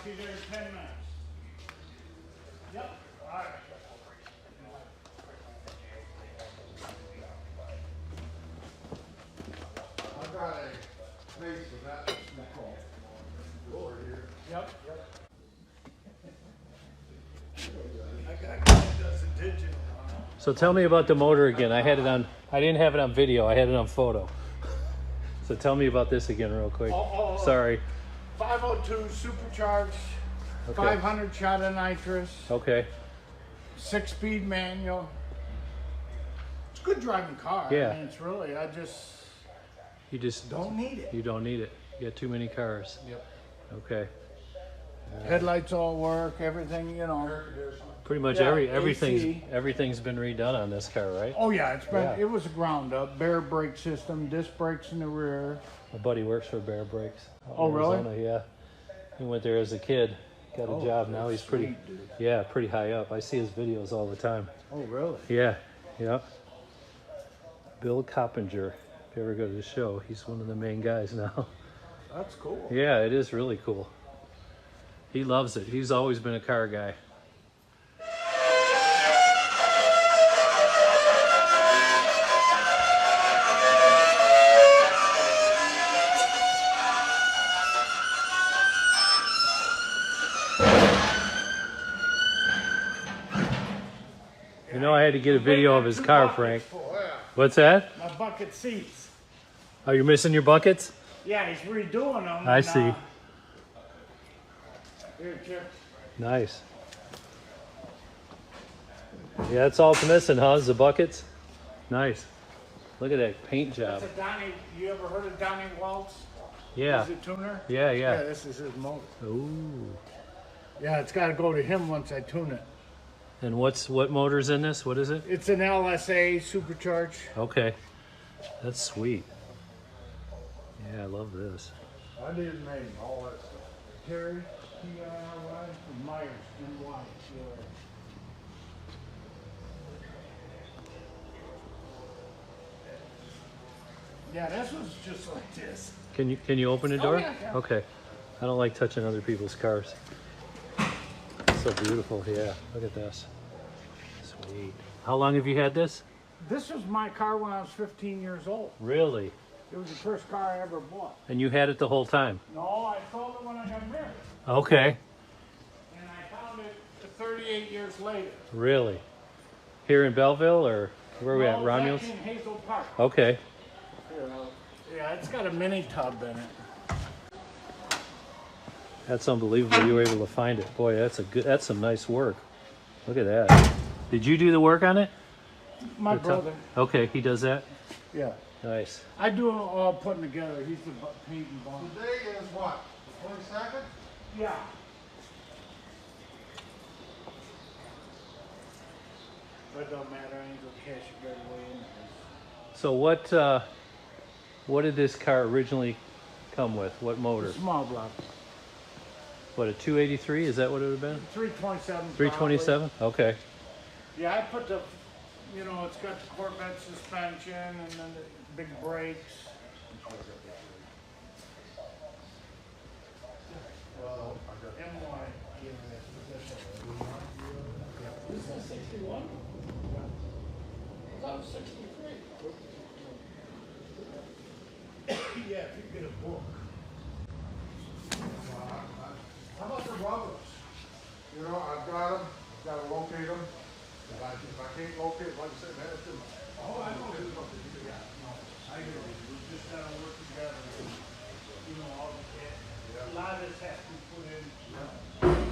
be there in 10 minutes. Yep. All right. I've got a place for that. Over here. Yep. I got a guy that does a digital. So tell me about the motor again. I didn't have it on video, I had it on photo. So tell me about this again real quick. Sorry. 502 supercharged, Okay. 500 shot of nitrous, Okay. 6-speed manual. It's a good driving car. Yeah. I mean, it's really, You just don't need it. You don't need it. You got too many cars. Yep. Okay. Headlights all work, everything, you know. Pretty much Yeah, everything's been redone on this car, right? Oh yeah, Yeah. it was a ground up, bare brake system, disc brakes in the rear. My buddy works for Bear Brakes. Oh, really? Arizona, yeah. He went there as a kid, got a job. Now he's pretty, sweet, pretty high up. I see his videos all the time. Oh really? Yeah, yeah. Bill Coppinger. If you ever go to the show, he's one of the main guys now. That's cool. Yeah, it is really cool. He loves it. He's always been a car guy. You know, I had to get a video of his car, Frank. What's that? My bucket seats. Oh, you're missing your buckets? Yeah, he's redoing them. I and, see. Here, check. Nice. Yeah, that's all it's missing, huh? Is the buckets? Nice. Look at that paint job. That's a Donnie. You ever heard of Donnie Waltz? Yeah. He's a tuner. Yeah, Yeah, yeah. this is his motor. Ooh. Yeah, it's got to go to him once I tune it. And what motor's in this? What is it? It's an LSA supercharged. Okay. That's sweet. Yeah, I love this. I didn't make all that stuff. Terry, T-I-R-Y, and Myers, N-Y. Yeah, this was just like this. Can you open the door? yeah, yeah. Okay. I don't like touching other people's cars. So beautiful. Yeah. Look at this. Sweet. How long have you had this? This was my car when I was 15 years old. Really? It was the first car I ever bought. And you had it the whole time? No, I sold it when I got married. Okay. And I found it 38 years later. Really? Here in Belleville, or where are we at? Romulus? In Hazel Park. Okay. Yeah, it's got a mini tub in it. That's unbelievable you were able to find it. Boy, that's some nice work. Look at that. Did you do the work on it? My brother. Okay, he does that? Yeah. Nice. I do it all putting together. He's the paint and bond. Today is what? The 22nd? Yeah. But it don't matter. I ain't gonna cash it right away in. So what did this car originally come with? What motor? Small block. What, a 283? Is that what it would have been? 327. 327? Okay. Yeah, I put the, you know, it's got the Corvette suspension and then the big brakes. Well, I got MY. This is 61? That was 63. Yeah, if you get a book. How about the rubbers? You know, I've got them, got to locate them. If I can't locate, like I said, man, it's too much. Oh, I know. Yeah, no, I know. We just gotta work together. You know, all the, a lot of this has to be put in.